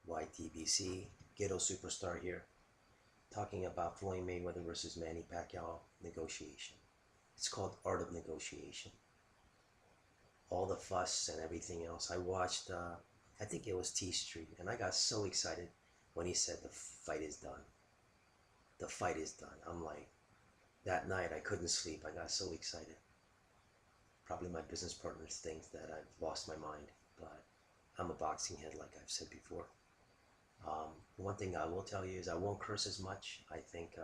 YTBC, Ghetto Superstar here, talking about Floyd Mayweather versus Manny Pacquiao negotiation. It's called Art of Negotiation. All the fuss and everything else. I watched, I think it was T Street, and I got so excited when he said the fight is done. The fight is done. I'm like, that night I couldn't sleep. I got so excited. Probably my business partners think that I've lost my mind, but I'm a boxing head, like I've said before. One thing I will tell you is I won't curse as much. I think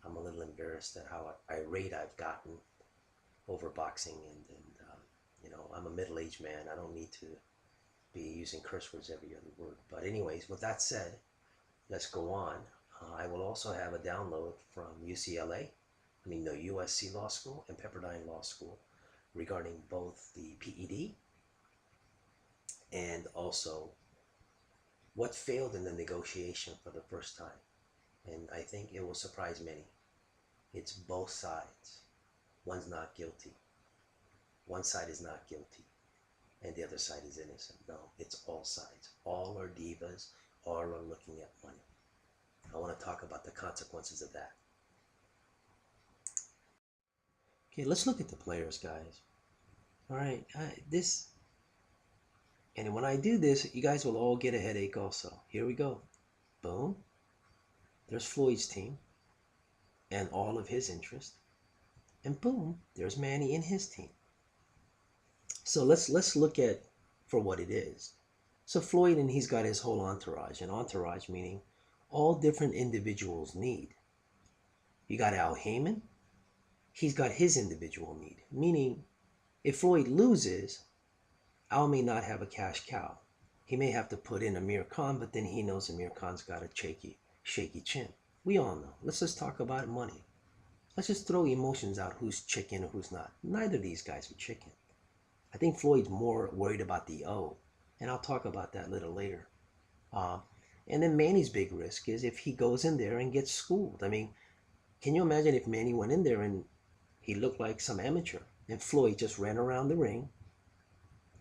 I'm a little embarrassed at how irate I've gotten over boxing, and I'm a middle-aged man. I don't need to be using curse words every other word. But anyways, with that said, let's go on. I will also have a download from the USC Law School and Pepperdine Law School regarding both the PED and also what failed in the negotiation for the first time. And I think it will surprise many. It's both sides. One's not guilty. One side is not guilty, and the other side is innocent. No, it's all sides. All are divas. All are looking at money. I want to talk about the consequences of that. Okay, let's look at the players, guys. All right, and when I do this, you guys will all get a headache also. Here we go. Boom. There's Floyd's team and all of his interest. And boom, there's Manny and his team. So let's look at for what it is. So Floyd, and he's got his whole entourage, and entourage meaning all different individuals' need. You got Al Heyman, he's got his individual need, meaning if Floyd loses, Al may not have a cash cow. He may have to put in Amir Khan, but then he knows Amir Khan's got a shaky chin. We all know. Let's just talk about money. Let's just throw emotions out, who's chicken and who's not. Neither of these guys are chicken. I think Floyd's more worried about the O, and I'll talk about that a little later. And then Manny's big risk is if he goes in there and gets schooled. I mean, can you imagine if Manny went in there and he looked like some amateur and Floyd just ran around the ring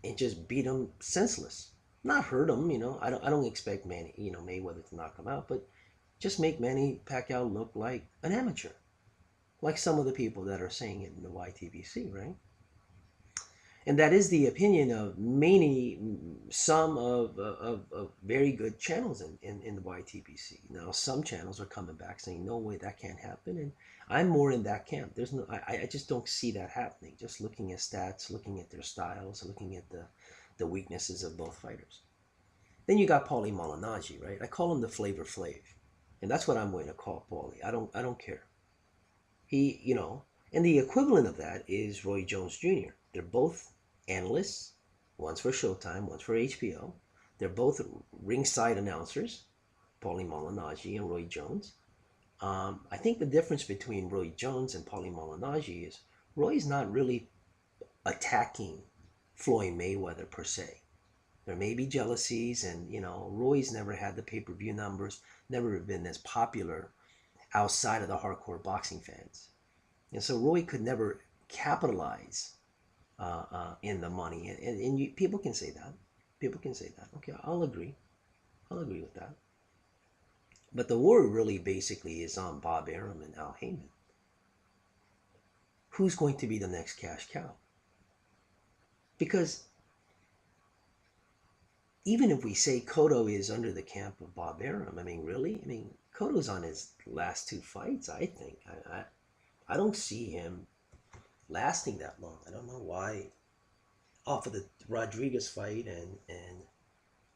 and just beat him senseless? Not hurt him, I don't expect Manny, Mayweather to knock him out, but just make Manny Pacquiao look like an amateur, like some of the people that are saying it in the YTBC, right? And that is the opinion of some of very good channels in the YTBC. Now, some channels are coming back saying, no way, that can't happen. And I'm more in that camp. I just don't see that happening. Just looking at stats, looking at their styles, looking at the weaknesses of both fighters. Then you got Paulie Malignaggi, right? I call him the Flavor Flav. And that's what I'm going to call Paulie. I don't care. He, and the equivalent of that is Roy Jones Jr. They're both analysts, one's for Showtime, one's for HBO. They're both ringside announcers, Paulie Malignaggi and Roy Jones. I think the difference between Roy Jones and Paulie Malignaggi is Roy's not really attacking Floyd Mayweather per se. There may be jealousies, and Roy's never had the pay-per-view numbers, never been as popular outside of the hardcore boxing fans. And so Roy could never capitalize in the money. And people can say that. People can say that. Okay, I'll agree. I'll agree with that. But the war really basically is on Bob Arum and Al Heyman. Who's going to be the next cash cow? Because even if we say Cotto is under the camp of Bob Arum, really? Cotto's on his last two fights, I think. I don't see him lasting that long. I don't know why. Off of the Rodriguez fight and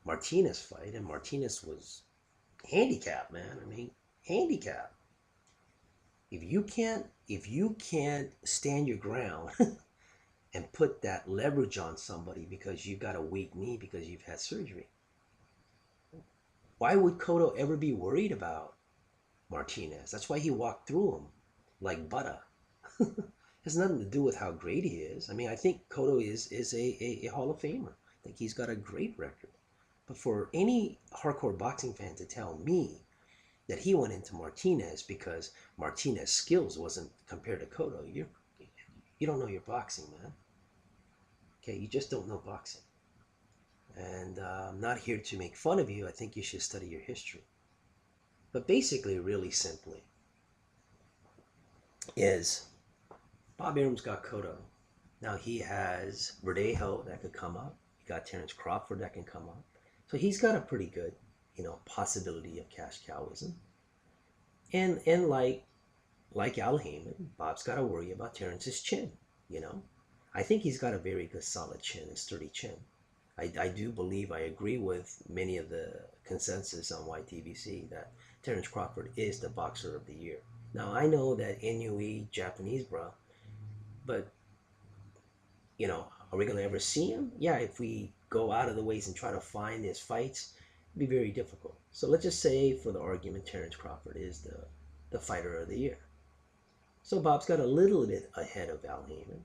Martinez fight, and Martinez was handicapped, man. Handicapped. If you can't stand your ground and put that leverage on somebody because you've got a weak knee because you've had surgery, why would Cotto ever be worried about Martinez? That's why he walked through him like butter. Has nothing to do with how great he is. I think Cotto is a Hall of Famer. I think he's got a great record. But for any hardcore boxing fan to tell me that he went into Martinez because Martinez's skills wasn't compared to Cotto, you don't know your boxing, man. Okay, you just don't know boxing. And I'm not here to make fun of you. I think you should study your history. But basically, really simply, is Bob Arum's got Cotto. Now he has Verdejo that could come up. He got Terrence Crawford that can come up. So he's got a pretty good, possibility of cash cowism. And like Al Heyman, Bob's got to worry about Terrence's chin. You know, I think he's got a very good, solid chin, a sturdy chin. I do believe I agree with many of the consensus on YTBC that Terrence Crawford is the boxer of the year. Now I know that Inoue Japanese, bro, but are we gonna ever see him? Yeah, if we go out of the ways and try to find his fights, it'd be very difficult. So let's just say, for the argument, Terrence Crawford is the fighter of the year. So Bob's got a little bit ahead of Al Heyman,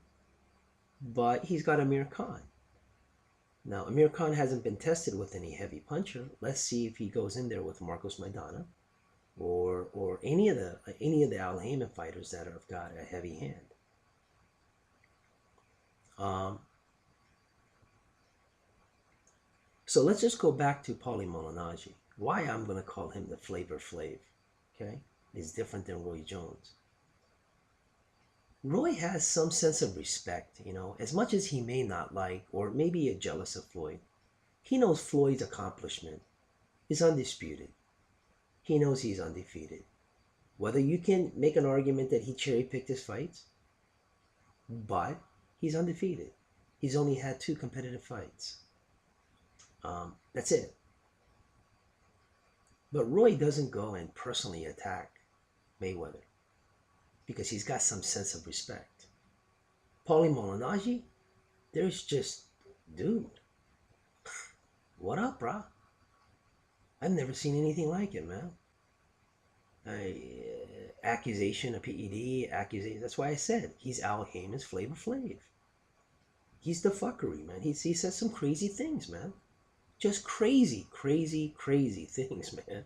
but he's got Amir Khan. Now, Amir Khan hasn't been tested with any heavy puncher. Let's see if he goes in there with Marcos Maidana or any of the Al Heyman fighters that have got a heavy hand. So let's just go back to Paulie Malignaggi. Why I'm going to call him the Flavor Flav, okay? He's different than Roy Jones. Roy has some sense of respect, as much as he may not like or maybe jealous of Floyd. He knows Floyd's accomplishment is undisputed. He knows he's undefeated. Whether you can make an argument that he cherry-picked his fights, but he's undefeated. He's only had 2 competitive fights. That's it. But Roy doesn't go and personally attack Mayweather because he's got some sense of respect. Paulie Malignaggi, there's just, dude, what up, brah? I've never seen anything like it, man. Accusation of PED, accusation. That's why I said he's Al Heyman's Flavor Flav. He's the fuckery, man. He says some crazy things, man. Just crazy, crazy, crazy things, man.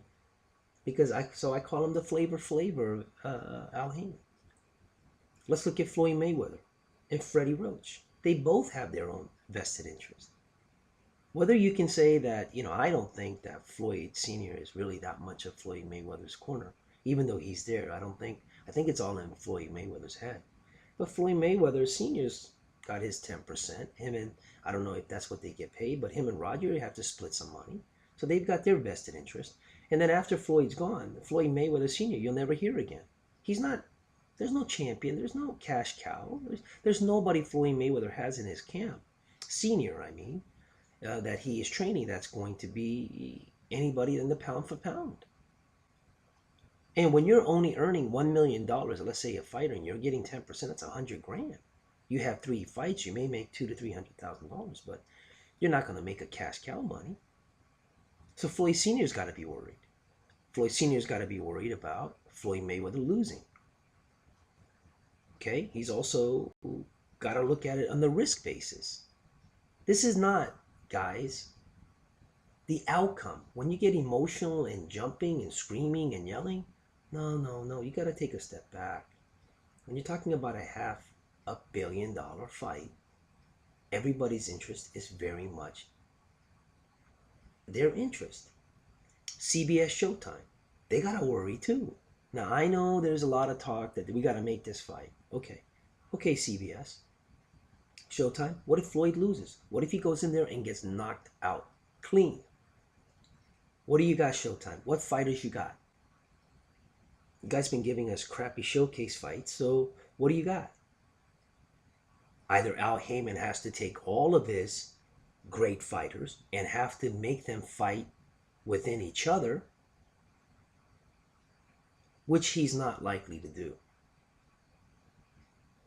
Because I call him the Flavor Flavor Al Heyman. Let's look at Floyd Mayweather and Freddie Roach. They both have their own vested interest. Whether you can say that, I don't think that Floyd Sr. is really that much of Floyd Mayweather's corner, even though he's there. I think it's all in Floyd Mayweather's head. But Floyd Mayweather Sr.'s got his 10%. Him and, I don't know if that's what they get paid, but him and Roger have to split some money. So they've got their vested interest. And then after Floyd's gone, Floyd Mayweather Sr., you'll never hear again. He's not, there's no champion, there's no cash cow. There's nobody Floyd Mayweather has in his camp. Senior, I mean. That he is training that's going to be anybody in the pound for pound. And when you're only earning $1 million, let's say a fighter, and you're getting 10%, that's $100 grand. You have 3 fights, you may make $200,000 to $300,000, but you're not going to make a cash cow money. So Floyd Sr.'s got to be worried. Floyd Sr.'s got to be worried about Floyd Mayweather losing. Okay, he's also got to look at it on the risk basis. This is not, guys, the outcome. When you get emotional and jumping and screaming and yelling, no, you got to take a step back. When you're talking about a $500 million fight, everybody's interest is very much their interest. CBS Showtime, they got to worry too. Now, I know there's a lot of talk that we got to make this fight. Okay, CBS. Showtime, what if Floyd loses? What if he goes in there and gets knocked out clean? What do you got, Showtime? What fighters you got? You guys been giving us crappy showcase fights, so what do you got? Either Al Heyman has to take all of his great fighters and have to make them fight within each other, which he's not likely to do.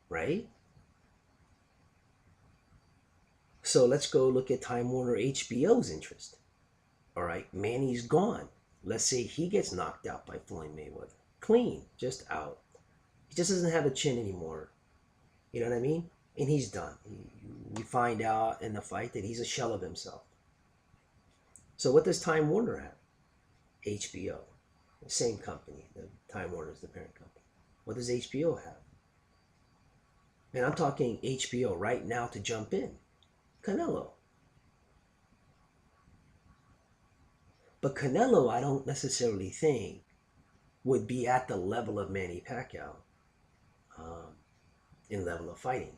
Right? So let's go look at Time Warner HBO's interest. All right, Manny's gone. Let's say he gets knocked out by Floyd Mayweather. Clean, just out. He just doesn't have a chin anymore. You know what I mean? And he's done. We find out in the fight that he's a shell of himself. So what does Time Warner have? HBO. The same company. Time Warner is the parent company. What does HBO have? And I'm talking HBO right now to jump in. Canelo. But Canelo, I don't necessarily think would be at the level of Manny Pacquiao um, in level of fighting.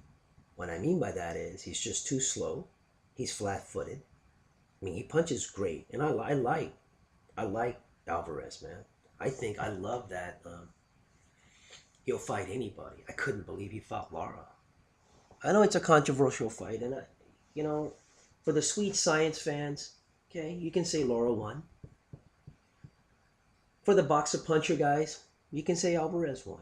What I mean by that is he's just too slow. He's flat-footed. I mean, he punches great, and I like Alvarez, man. I love that he'll fight anybody. I couldn't believe he fought Lara. I know it's a controversial fight, and for the sweet science fans, okay, you can say Lara won. For the boxer puncher guys, you can say Alvarez won.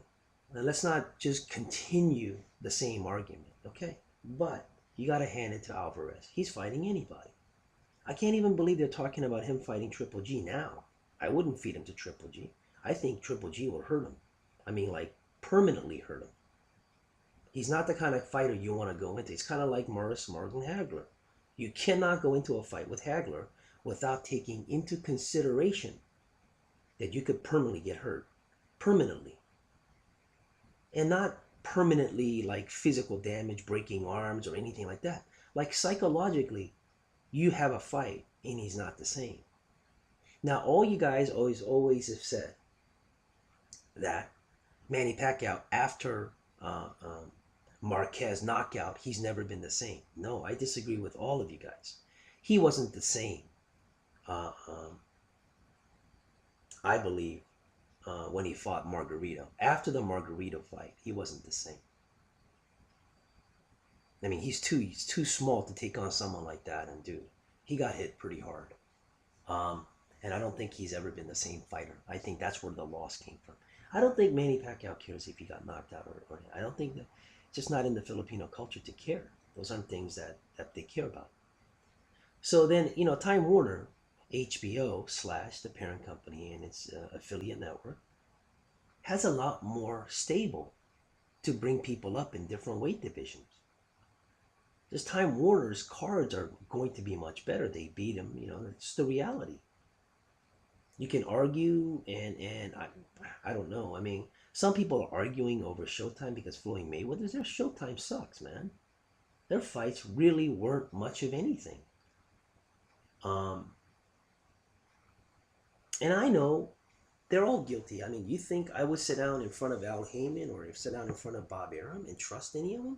Now, let's not just continue the same argument, okay? But you got to hand it to Alvarez. He's fighting anybody. I can't even believe they're talking about him fighting Triple G now. I wouldn't feed him to Triple G. I think Triple G will hurt him. I mean, like, permanently hurt him. He's not the kind of fighter you want to go into. It's kind of like Morris Martin Hagler. You cannot go into a fight with Hagler without taking into consideration that you could permanently get hurt. Permanently. And not permanently like physical damage, breaking arms or anything like that. Like psychologically, you have a fight and he's not the same. Now, all you guys always have said that Manny Pacquiao, after Marquez knockout, he's never been the same. No, I disagree with all of you guys. He wasn't the same. I believe when he fought Margarito. After the Margarito fight, he wasn't the same. I mean, he's too small to take on someone like that, and dude, he got hit pretty hard. And I don't think he's ever been the same fighter. I think that's where the loss came from. I don't think Manny Pacquiao cares if he got knocked out or I don't think that it's just not in the Filipino culture to care. Those aren't things that they care about. So then, Time Warner, HBO / the parent company and its affiliate network, has a lot more stable to bring people up in different weight divisions. This Time Warner's cards are going to be much better. They beat him, it's the reality. You can argue, and I don't know. I mean, some people are arguing over Showtime because Floyd Mayweather's their Showtime sucks, man. Their fights really weren't much of anything. And I know they're all guilty. I mean, you think I would sit down in front of Al Heyman or sit down in front of Bob Arum and trust any of them?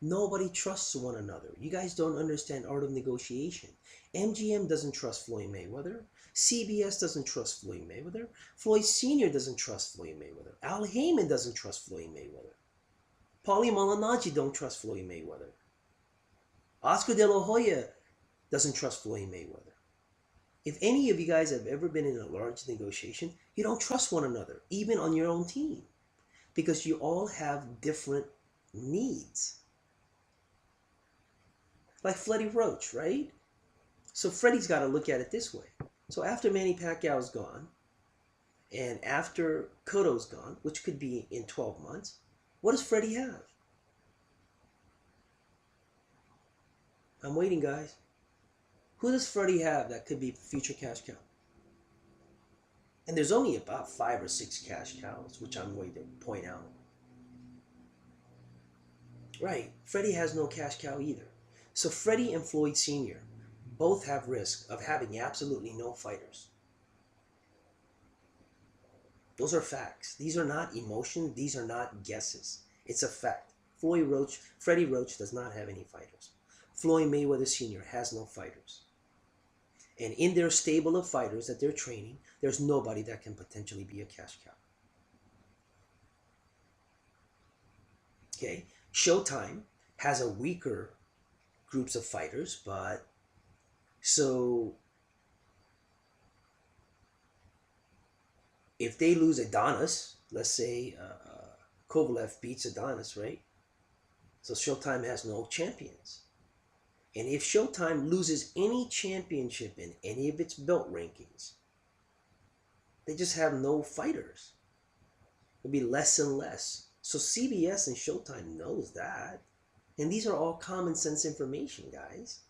Nobody trusts one another. You guys don't understand art of negotiation. MGM doesn't trust Floyd Mayweather. CBS doesn't trust Floyd Mayweather. Floyd Sr. doesn't trust Floyd Mayweather. Al Heyman doesn't trust Floyd Mayweather. Paulie Malignaggi don't trust Floyd Mayweather. Oscar De La Hoya doesn't trust Floyd Mayweather. If any of you guys have ever been in a large negotiation, you don't trust one another, even on your own team, because you all have different needs. Like Freddie Roach, right? So Freddie's got to look at it this way. So after Manny Pacquiao's gone, and after Cotto's gone, which could be in 12 months, what does Freddie have? I'm waiting, guys. Who does Freddie have that could be future cash cow? And there's only about 5 or 6 cash cows, which I'm going to point out. Right, Freddie has no cash cow either. So Freddie and Floyd Sr. both have risk of having absolutely no fighters. Those are facts. These are not emotions. These are not guesses. It's a fact. Freddie Roach does not have any fighters. Floyd Mayweather Sr. has no fighters. And in their stable of fighters that they're training, there's nobody that can potentially be a cash cow. Okay, Showtime has a weaker groups of fighters, but so if they lose Adonis, let's say Kovalev beats Adonis, right? So Showtime has no champions. And if Showtime loses any championship in any of its belt rankings, they just have no fighters. It'll be less and less. So CBS and Showtime knows that. And these are all common sense information, guys.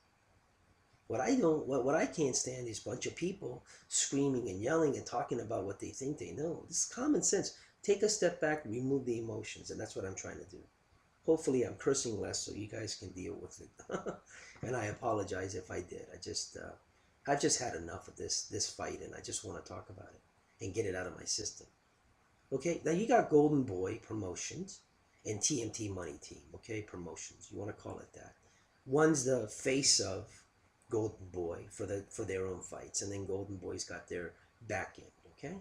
What I can't stand is a bunch of people screaming and yelling and talking about what they think they know. This is common sense. Take a step back, remove the emotions, and that's what I'm trying to do. Hopefully I'm cursing less so you guys can deal with it. And I apologize if I did. I've just had enough of this fight, and I just want to talk about it and get it out of my system. Okay, now you got Golden Boy Promotions and TMT Money Team. Okay, promotions, you want to call it that. One's the face of Golden Boy for their own fights, and then Golden Boy's got their back end. Okay,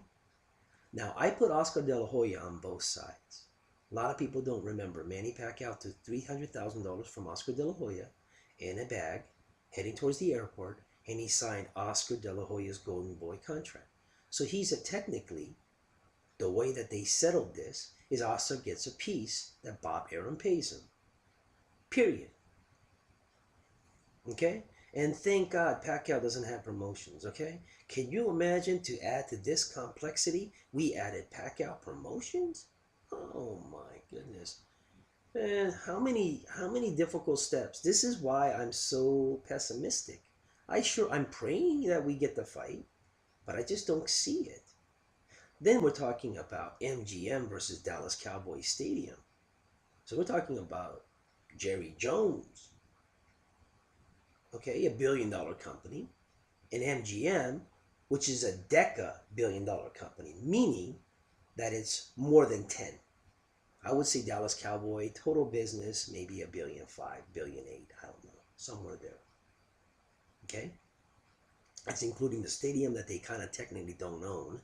now I put Oscar De La Hoya on both sides. A lot of people don't remember Manny Pacquiao took $300,000 from Oscar De La Hoya in a bag, heading towards the airport, and he signed Oscar De La Hoya's Golden Boy contract. So he's technically, the way that they settled this is Oscar gets a piece that Bob Arum pays him. Period. Okay? And thank God Pacquiao doesn't have promotions, okay? Can you imagine, to add to this complexity, we added Pacquiao promotions? Oh my goodness. Man, how many difficult steps. This is why I'm so pessimistic. I'm praying that we get the fight, but I just don't see it. Then we're talking about MGM versus Dallas Cowboys Stadium. So we're talking about Jerry Jones, okay, $1 billion company, and MGM, which is a $10 billion company, meaning that it's more than 10. I would say Dallas Cowboy total business maybe $1.5 billion, $1.8 billion, I don't know, somewhere there. Okay, that's including the stadium that they kind of technically don't own,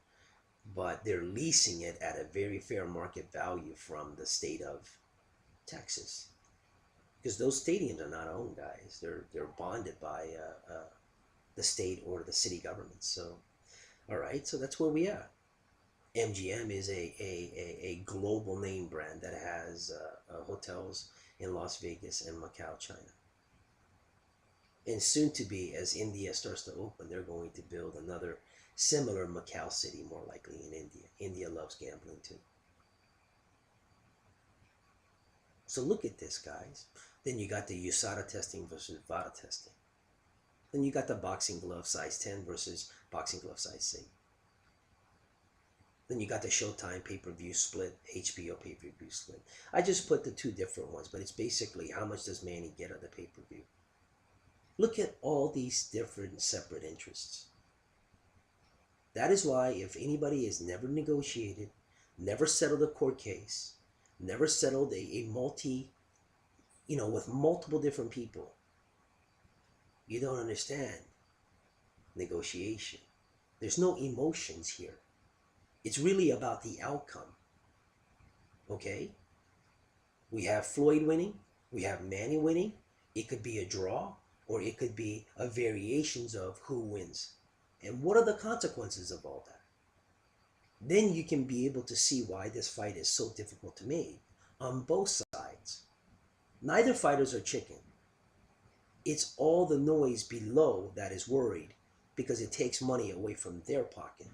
but they're leasing it at a very fair market value from the state of Texas, because those stadiums are not owned, guys. They're bonded by the state or the city government. So, all right, so that's where we are. MGM is a global name brand that has hotels in Las Vegas and Macau, China. And soon to be, as India starts to open, they're going to build another similar Macau city, more likely in India. India loves gambling too. So look at this, guys. Then you got the USADA testing versus VADA testing. Then you got the boxing glove size 10 versus boxing glove size 8. Then you got the Showtime pay-per-view split, HBO pay-per-view split. I just put the two different ones, but it's basically how much does Manny get of the pay-per-view. Look at all these different separate interests. That is why if anybody has never negotiated, never settled a court case, never settled a with multiple different people, you don't understand negotiation. There's no emotions here. It's really about the outcome. Okay? We have Floyd winning. We have Manny winning. It could be a draw, or it could be a variations of who wins. And what are the consequences of all that? Then you can be able to see why this fight is so difficult to make on both sides. Neither fighters are chicken. It's all the noise below that is worried, because it takes money away from their pocket.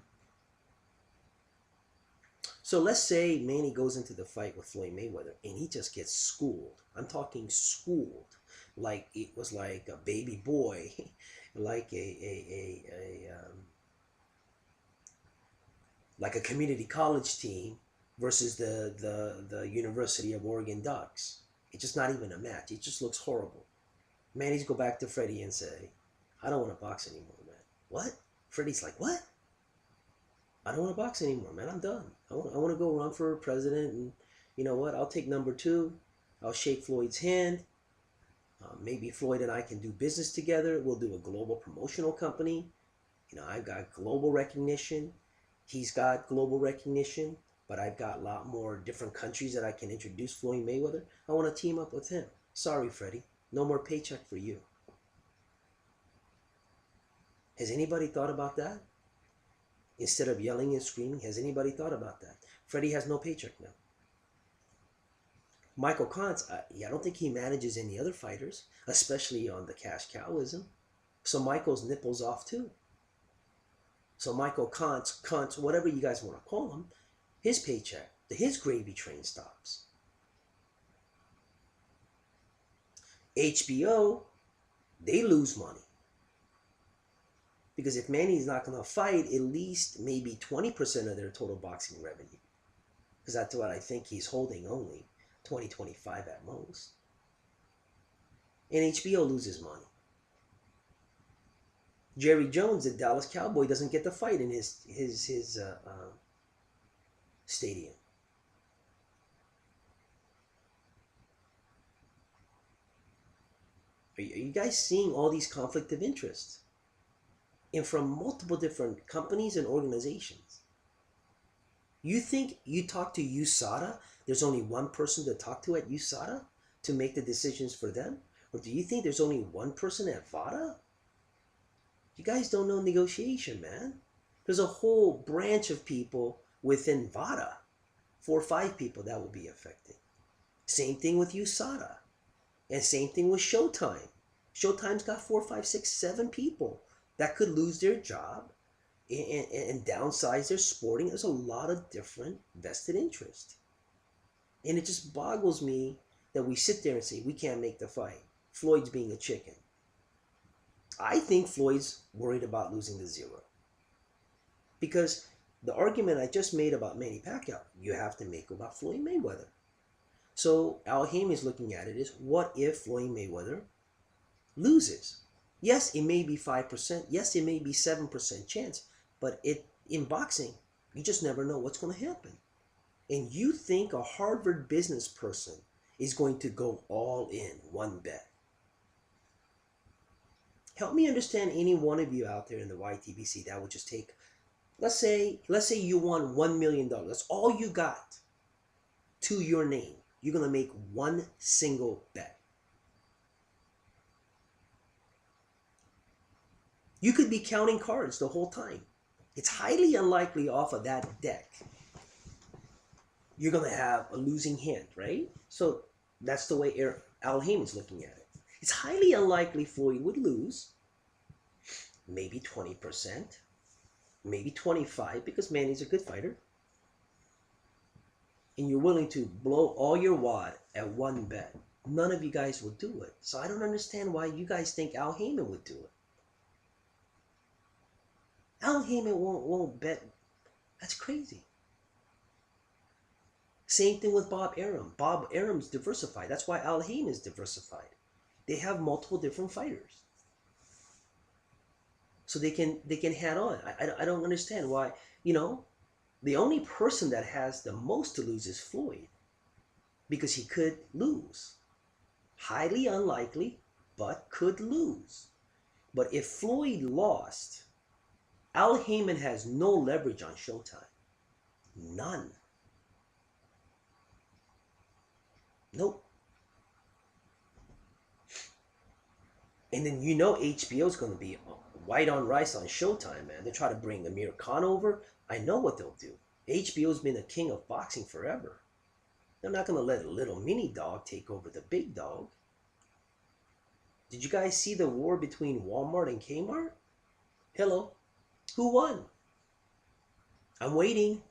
So let's say Manny goes into the fight with Floyd Mayweather and he just gets schooled. I'm talking schooled, like it was like a baby boy, like like a community college team versus the University of Oregon Ducks. It's just not even a match. It just looks horrible. Manny's go back to Freddie and say, I don't want to box anymore, man. What? Freddie's like, what? I don't want to box anymore, man. I'm done. I want to go run for president, and you know what? I'll take number 2. I'll shake Floyd's hand. Maybe Floyd and I can do business together. We'll do a global promotional company. I've got global recognition. He's got global recognition, but I've got a lot more different countries that I can introduce Floyd Mayweather. I want to team up with him. Sorry, Freddie. No more paycheck for you. Has anybody thought about that? Instead of yelling and screaming, has anybody thought about that? Freddie has no paycheck now. Michael Kantz, I don't think he manages any other fighters, especially on the cash cowism. So Michael's nipples off too. So Michael Kantz, whatever you guys want to call him, his paycheck, his gravy train stops. HBO, they lose money. Because if Manny's not going to fight, at least maybe 20% of their total boxing revenue. Because that's what I think he's holding, only 20, 25 at most. And HBO loses money. Jerry Jones, the Dallas Cowboy, doesn't get to fight in his stadium. Are you guys seeing all these conflict of interest? And from multiple different companies and organizations. You think you talk to USADA, there's only one person to talk to at USADA to make the decisions for them? Or do you think there's only one person at VADA? You guys don't know negotiation, man. There's a whole branch of people within VADA, 4 or 5 people that will be affected. Same thing with USADA. And same thing with Showtime. Showtime's got 4, 5, 6, 7 people that could lose their job and downsize their sporting. There's a lot of different vested interest. And it just boggles me that we sit there and say we can't make the fight. Floyd's being a chicken. I think Floyd's worried about losing the zero. Because the argument I just made about Manny Pacquiao, you have to make about Floyd Mayweather. So Al Haymon is looking at it as, what if Floyd Mayweather loses? Yes, it may be 5%. Yes, it may be 7% chance. But in boxing, you just never know what's going to happen. And you think a Harvard business person is going to go all in one bet? Help me understand any one of you out there in the YTBC that would just take, let's say you won $1 million. That's all you got to your name. You're going to make one single bet. You could be counting cards the whole time. It's highly unlikely off of that deck you're going to have a losing hand, right? So that's the way Al Haymon's looking at it. It's highly unlikely Floyd would lose. Maybe 20%, maybe 25%, because Manny's a good fighter. And you're willing to blow all your wad at one bet. None of you guys will do it. So I don't understand why you guys think Al Haymon would do it. Al Haymon won't bet. That's crazy. Same thing with Bob Arum. Bob Arum's diversified. That's why Al Haymon is diversified. They have multiple different fighters. So they can head on. I don't understand why, the only person that has the most to lose is Floyd. Because he could lose. Highly unlikely, but could lose. But if Floyd lost, Al Haymon has no leverage on Showtime. None. Nope. And then HBO is going to be white on rice on Showtime, man. They try to bring Amir Khan over. I know what they'll do. HBO's been the king of boxing forever. They're not going to let a little mini dog take over the big dog. Did you guys see the war between Walmart and Kmart? Hello. Who won? I'm waiting.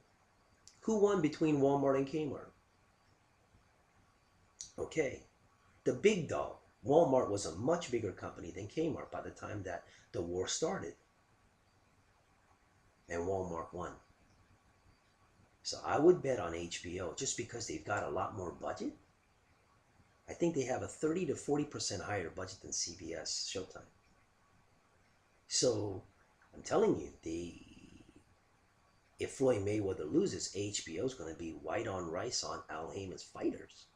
Who won between Walmart and Kmart? Okay. The big dog. Walmart was a much bigger company than Kmart by the time that the war started. And Walmart won. So I would bet on HBO just because they've got a lot more budget. I think they have a 30 to 40% higher budget than CBS Showtime. So I'm telling you, if Floyd Mayweather loses, HBO is going to be white on rice on Al Haymon's fighters.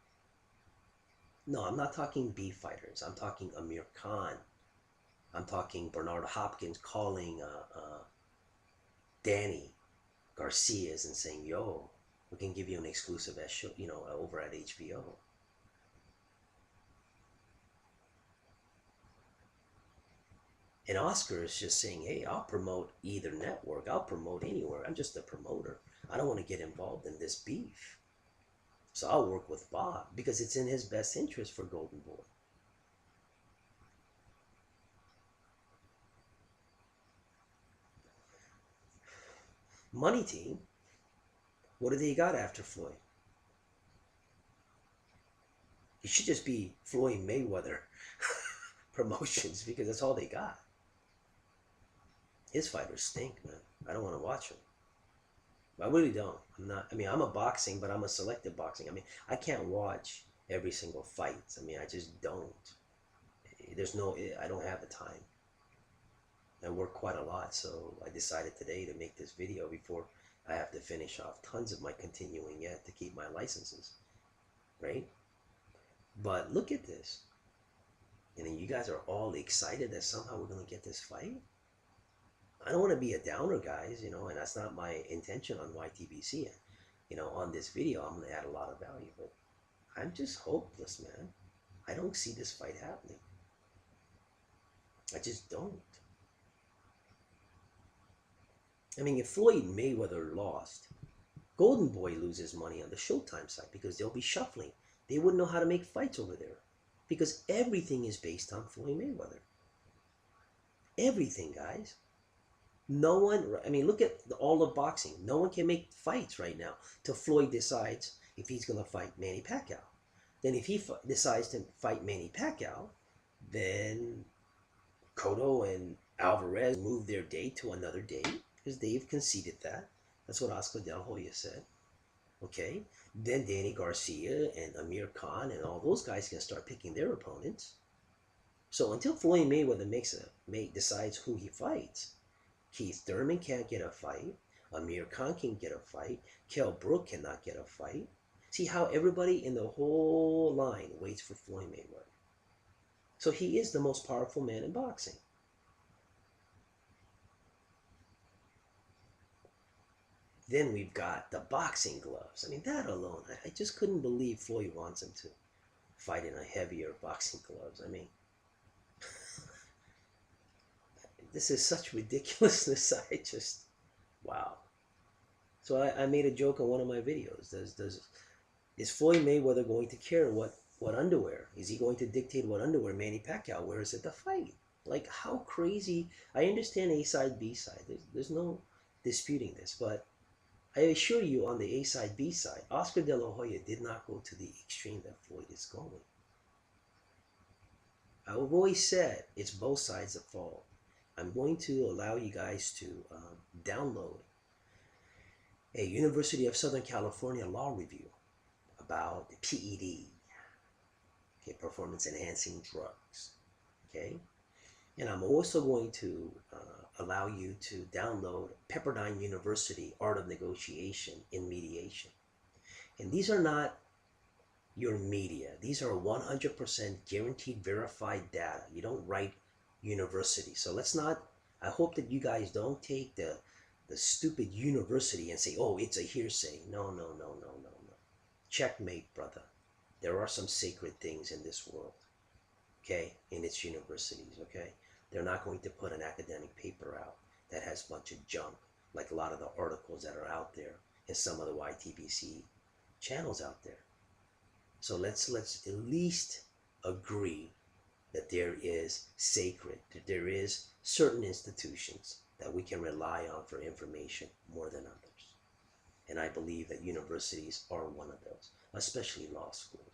No, I'm not talking beef fighters. I'm talking Amir Khan. I'm talking Bernard Hopkins calling Danny Garcia's and saying, "Yo, we can give you an exclusive show, over at HBO." And Oscar is just saying, "Hey, I'll promote either network. I'll promote anywhere. I'm just a promoter. I don't want to get involved in this beef. So I'll work with Bob because it's in his best interest for Golden Boy." Money Team, what do they got after Floyd? It should just be Floyd Mayweather Promotions because that's all they got. His fighters stink, man. I don't want to watch them. I really don't. I'm a boxing, but I'm a selective boxing. I can't watch every single fight. I just don't. I don't have the time. I work quite a lot, so I decided today to make this video before I have to finish off tons of my continuing yet to keep my licenses, right? But look at this. And then you guys are all excited that somehow we're going to get this fight. I don't want to be a downer, guys, and that's not my intention on YTBC. On this video, I'm going to add a lot of value, but I'm just hopeless, man. I don't see this fight happening. I just don't. I mean, if Floyd Mayweather lost, Golden Boy loses money on the Showtime side because they'll be shuffling. They wouldn't know how to make fights over there because everything is based on Floyd Mayweather. Everything, guys. No one, I mean, look at all of boxing. No one can make fights right now till Floyd decides if he's going to fight Manny Pacquiao. Then if he decides to fight Manny Pacquiao, then Cotto and Alvarez move their date to another date because they've conceded that. That's what Oscar De La Hoya said. Okay? Then Danny Garcia and Amir Khan and all those guys can start picking their opponents. So until Floyd Mayweather decides who he fights, Keith Thurman can't get a fight. Amir Khan can get a fight. Kell Brook cannot get a fight. See how everybody in the whole line waits for Floyd Mayweather. So he is the most powerful man in boxing. Then we've got the boxing gloves. I mean, that alone, I just couldn't believe Floyd wants him to fight in a heavier boxing gloves. I mean, this is such ridiculousness. I just, wow. So I made a joke on one of my videos. Is Floyd Mayweather going to care what underwear? Is he going to dictate what underwear Manny Pacquiao wears at the fight? Like, how crazy. I understand A side, B side. There's no disputing this. But I assure you, on the A side, B side, Oscar De La Hoya did not go to the extreme that Floyd is going. I've always said it's both sides that fall. I'm going to allow you guys to download a University of Southern California law review about PED, okay, performance enhancing drugs, okay? And I'm also going to allow you to download Pepperdine University Art of Negotiation in Mediation. And these are not your media. These are 100% guaranteed verified data. You don't write university. So let's not, I hope that you guys don't take the stupid university and say, oh, it's a hearsay. No. Checkmate, brother. There are some sacred things in this world, okay, in its universities, okay? They're not going to put an academic paper out that has a bunch of junk, like a lot of the articles that are out there in some of the YTBC channels out there. So let's at least agree that there is sacred, that there is certain institutions that we can rely on for information more than others. And I believe that universities are one of those, especially law schools.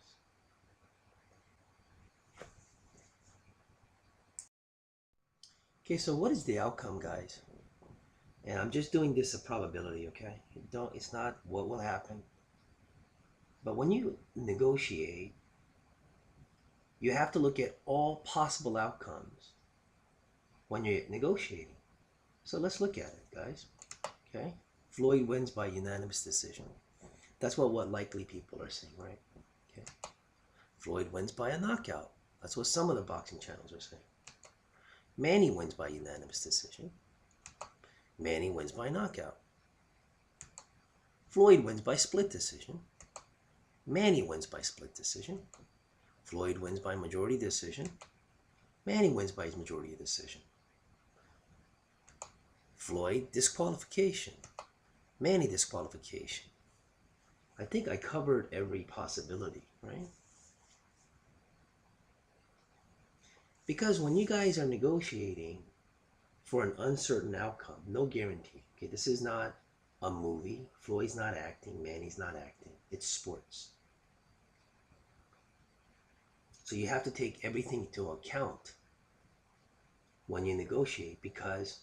Okay, so what is the outcome, guys? And I'm just doing this a probability, okay? It's not what will happen. But when you negotiate, you have to look at all possible outcomes when you're negotiating. So let's look at it, guys. Okay? Floyd wins by unanimous decision. That's what likely people are saying, right? Okay. Floyd wins by a knockout. That's what some of the boxing channels are saying. Manny wins by unanimous decision. Manny wins by knockout. Floyd wins by split decision. Manny wins by split decision. Floyd wins by majority decision. Manny wins by his majority decision. Floyd disqualification. Manny disqualification. I think I covered every possibility, right? Because when you guys are negotiating for an uncertain outcome, no guarantee. Okay, this is not a movie. Floyd's not acting. Manny's not acting. It's sports. So you have to take everything into account when you negotiate, because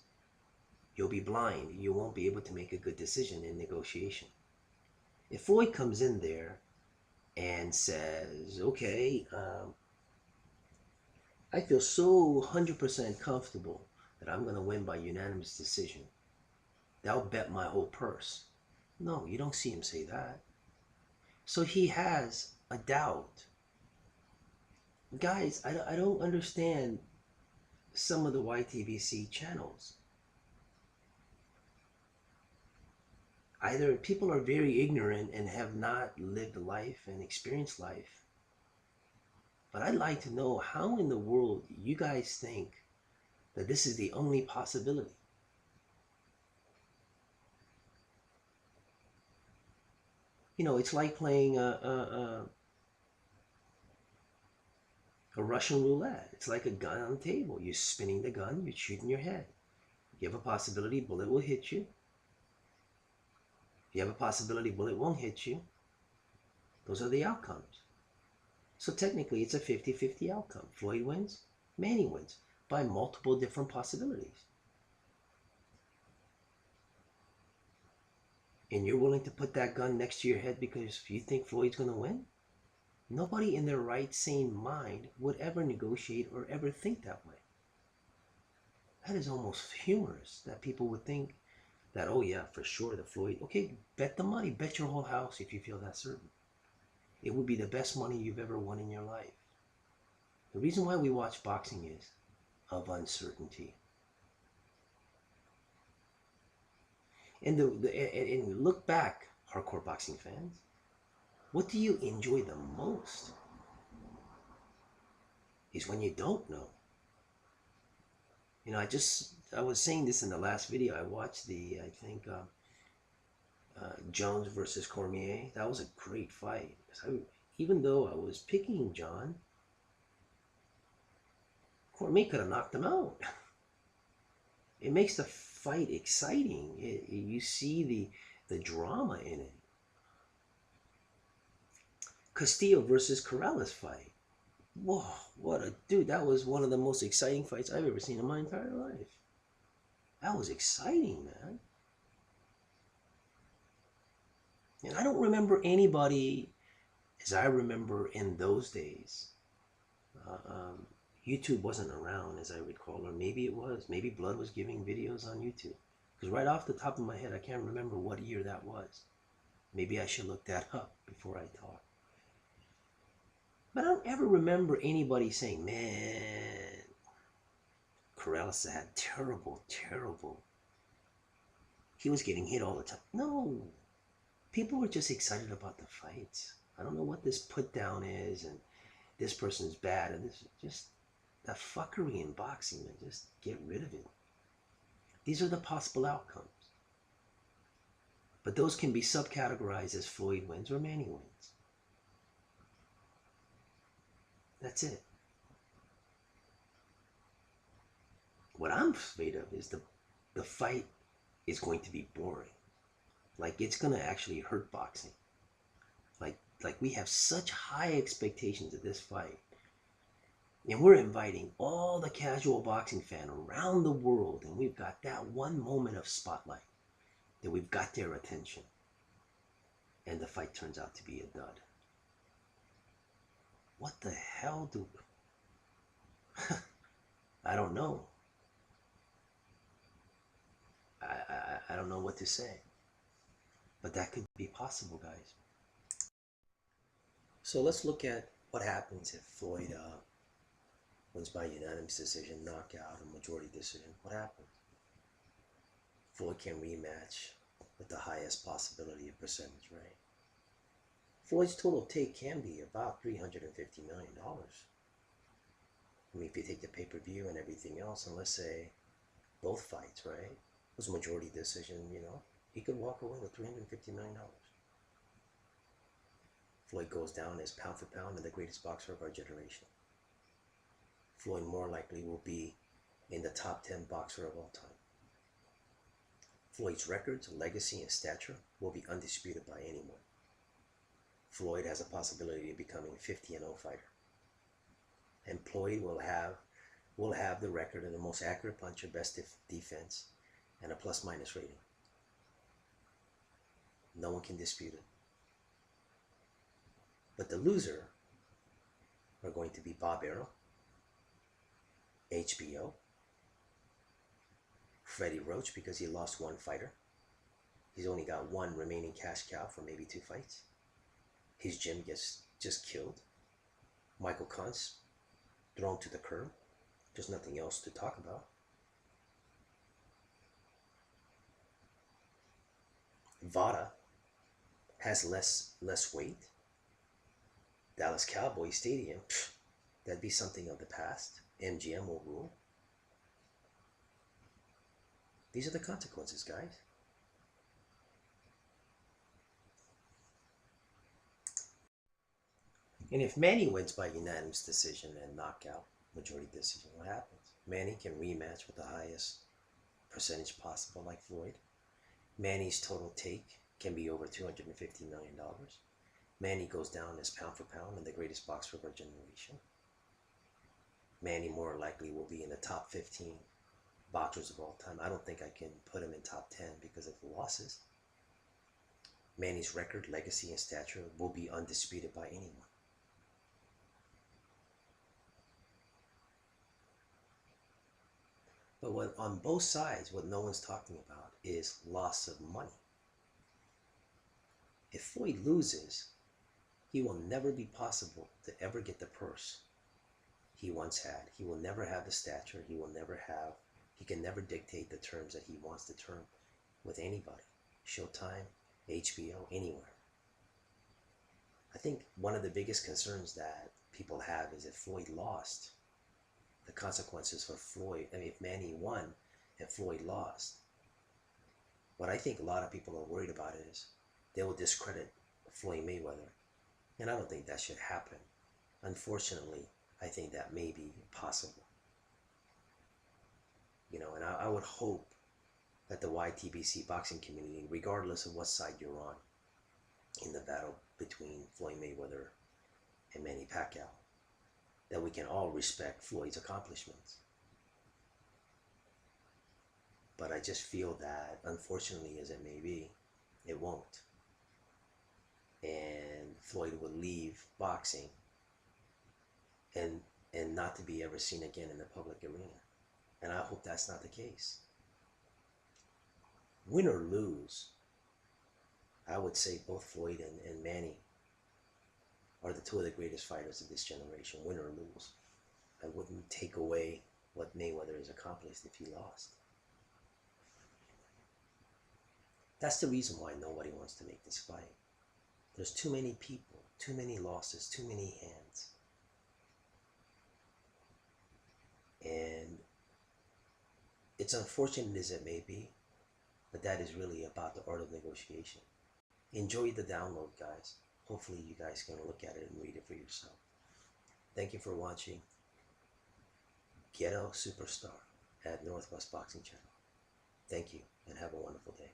you'll be blind. You won't be able to make a good decision in negotiation. If Floyd comes in there and says, okay, I feel so 100% comfortable that I'm going to win by unanimous decision. They'll bet my whole purse. No, you don't see him say that. So he has a doubt. Guys, I don't understand some of the YTVC channels. Either people are very ignorant and have not lived life and experienced life. But I'd like to know how in the world you guys think that this is the only possibility. You know, it's like playing a Russian roulette. It's like a gun on the table. You're spinning the gun, you're shooting your head. You have a possibility bullet will hit you. You have a possibility bullet won't hit you. Those are the outcomes. So technically it's a 50-50 outcome. Floyd wins, Manny wins by multiple different possibilities. And you're willing to put that gun next to your head because you think Floyd's going to win? Nobody in their right sane mind would ever negotiate or ever think that way. That is almost humorous that people would think that, oh yeah, for sure, the Floyd, okay, bet the money, bet your whole house if you feel that certain. It would be the best money you've ever won in your life. The reason why we watch boxing is of uncertainty. And and look back, hardcore boxing fans, what do you enjoy the most? Is when you don't know. You know, I was saying this in the last video. I watched I think, Jones versus Cormier. That was a great fight. Even though I was picking John, Cormier could have knocked him out. It makes the fight exciting. You see the drama in it. Castillo versus Corrales fight. Whoa, what a dude. That was one of the most exciting fights I've ever seen in my entire life. That was exciting, man. And I don't remember anybody, as I remember in those days. YouTube wasn't around, as I recall, or maybe it was. Maybe Blood was giving videos on YouTube. Because right off the top of my head, I can't remember what year that was. Maybe I should look that up before I talk. But I don't ever remember anybody saying, man, Corrales had terrible. He was getting hit all the time. No. People were just excited about the fights. I don't know what this put down is, and this person's bad, and this is just the fuckery in boxing, man. Just get rid of it. These are the possible outcomes. But those can be subcategorized as Floyd wins or Manny wins. That's it. What I'm afraid of is the fight is going to be boring. Like, it's going to actually hurt boxing. Like we have such high expectations of this fight. And we're inviting all the casual boxing fan around the world, and we've got that one moment of spotlight that we've got their attention. And the fight turns out to be a dud. What the hell do... I don't know. I don't know what to say. But that could be possible, guys. So let's look at what happens if Floyd wins by unanimous decision, knockout, or majority decision. What happens? Floyd can rematch with the highest possibility of percentage, right? Floyd's total take can be about $350 million. I mean, if you take the pay-per-view and everything else, and let's say both fights, right? It was a majority decision, you know, he could walk away with $350 million. Floyd goes down as pound for pound and the greatest boxer of our generation. Floyd more likely will be in the top 10 boxer of all time. Floyd's records, legacy, and stature will be undisputed by anyone. Floyd has a possibility of becoming a 50-0 fighter. And Floyd will have the record of the most accurate puncher, best defense, and a plus-minus rating. No one can dispute it. But the loser are going to be Bob Arrow, HBO, Freddie Roach because he lost one fighter. He's only got one remaining cash cow for maybe 2 fights. His gym gets just killed. Michael Kuntz thrown to the curb. There's nothing else to talk about. Vada has less weight. Dallas Cowboy Stadium, that'd be something of the past. MGM will rule. These are the consequences, guys. And if Manny wins by unanimous decision and knockout, majority decision, what happens? Manny can rematch with the highest percentage possible, like Floyd. Manny's total take can be over $250 million. Manny goes down as pound for pound and the greatest boxer of our generation. Manny more likely will be in the top 15 boxers of all time. I don't think I can put him in top 10 because of the losses. Manny's record, legacy, and stature will be undisputed by anyone. But what on both sides, what no one's talking about is loss of money. If Floyd loses, he will never be possible to ever get the purse he once had. He will never have the stature. He can never dictate the terms that he wants to term with anybody. Showtime, HBO, anywhere. I think one of the biggest concerns that people have is if Floyd lost, the consequences for Floyd, if Manny won and Floyd lost. What I think a lot of people are worried about is they will discredit Floyd Mayweather. And I don't think that should happen. Unfortunately, I think that may be possible. And I would hope that the YTBC boxing community, regardless of what side you're on in the battle between Floyd Mayweather and Manny Pacquiao, that we can all respect Floyd's accomplishments. But I just feel that, unfortunately as it may be, it won't. And Floyd will leave boxing and not to be ever seen again in the public arena. And I hope that's not the case. Win or lose, I would say both Floyd and Manny are the two of the greatest fighters of this generation, win or lose. I wouldn't take away what Mayweather has accomplished if he lost. That's the reason why nobody wants to make this fight. There's too many people, too many losses, too many hands. And it's unfortunate as it may be, but that is really about the art of negotiation. Enjoy the download, guys. Hopefully you guys can look at it and read it for yourself. Thank you for watching Ghetto Superstar at Northwest Boxing Channel. Thank you and have a wonderful day.